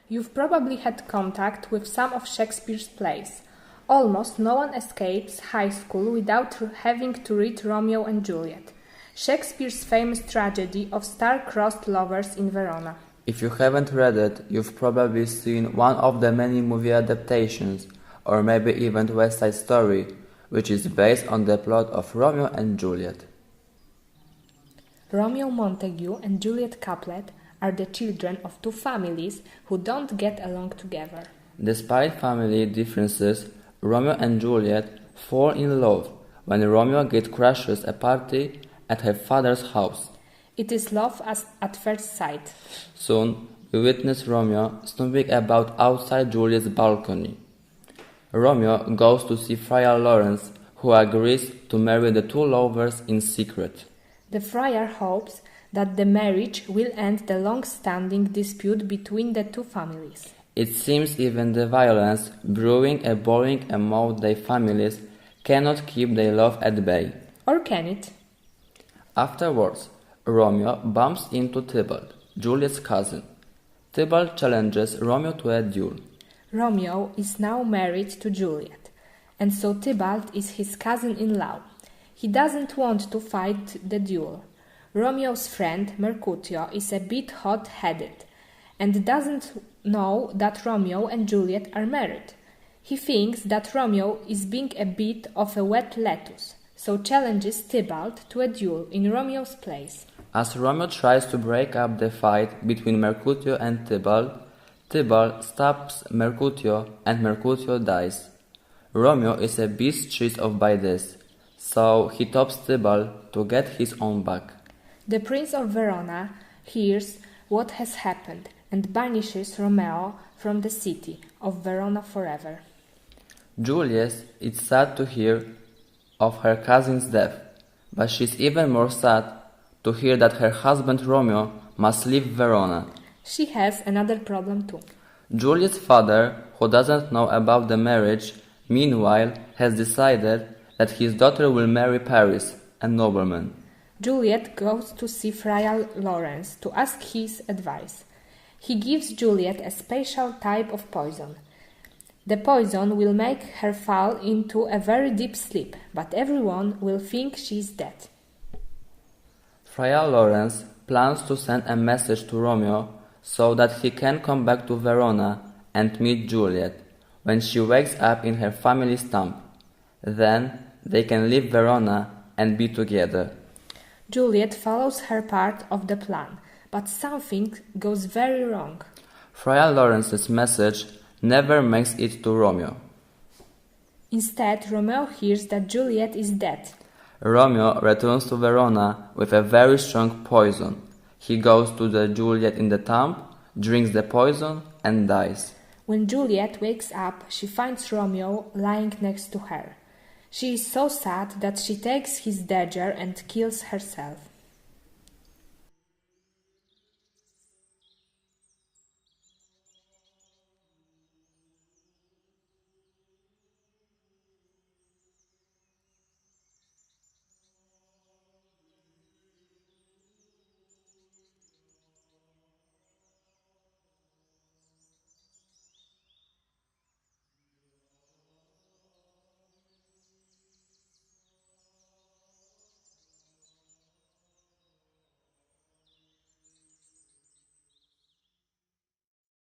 You've probably had contact with some of Shakespeare's plays. Almost no one escapes high school without having to read Romeo and Juliet, Shakespeare's famous tragedy of star-crossed lovers in Verona. If you haven't read it, you've probably seen one of the many movie adaptations, or maybe even West Side Story, which is based on the plot of Romeo and Juliet. Romeo Montague and Juliet Capulet are the children of two families who don't get along together. Despite family differences, Romeo and Juliet fall in love when Romeo crashes a party at her father's house. It is love at first sight. Soon, we witness Romeo snooping about outside Juliet's balcony. Romeo goes to see Friar Lawrence, who agrees to marry the two lovers in secret. The friar hopes that the marriage will end the long-standing dispute between the two families. It seems even the violence brewing and boiling among their families cannot keep their love at bay. Or can it? Afterwards, Romeo bumps into Tybalt, Juliet's cousin. Tybalt challenges Romeo to a duel. Romeo is now married to Juliet, and so Tybalt is his cousin-in-law. He doesn't want to fight the duel. Romeo's friend, Mercutio, is a bit hot-headed and doesn't know that Romeo and Juliet are married. He thinks that Romeo is being a bit of a wet lettuce, so challenges Tybalt to a duel in Romeo's place. As Romeo tries to break up the fight between Mercutio and Tybalt, Tybalt stabs Mercutio and Mercutio dies. Romeo is a bit cheesed off by this, so he tops Tybalt to get his own back. The Prince of Verona hears what has happened and banishes Romeo from the city of Verona forever. Juliet is sad to hear of her cousin's death, but she's even more sad to hear that her husband Romeo must leave Verona. She has another problem too. Juliet's father, who doesn't know about the marriage, meanwhile has decided that his daughter will marry Paris, a nobleman. Juliet goes to see Friar Lawrence to ask his advice. He gives Juliet a special type of poison. The poison will make her fall into a very deep sleep, but everyone will think she is dead. Friar Lawrence plans to send a message to Romeo so that he can come back to Verona and meet Juliet when she wakes up in her family's tomb. Then they can leave Verona and be together. Juliet follows her part of the plan, but something goes very wrong. Friar Lawrence's message never makes it to Romeo. Instead, Romeo hears that Juliet is dead. Romeo returns to Verona with a very strong poison. He goes to the Juliet in the tomb, drinks the poison, and dies. When Juliet wakes up, she finds Romeo lying next to her. She is so sad that she takes his dagger and kills herself.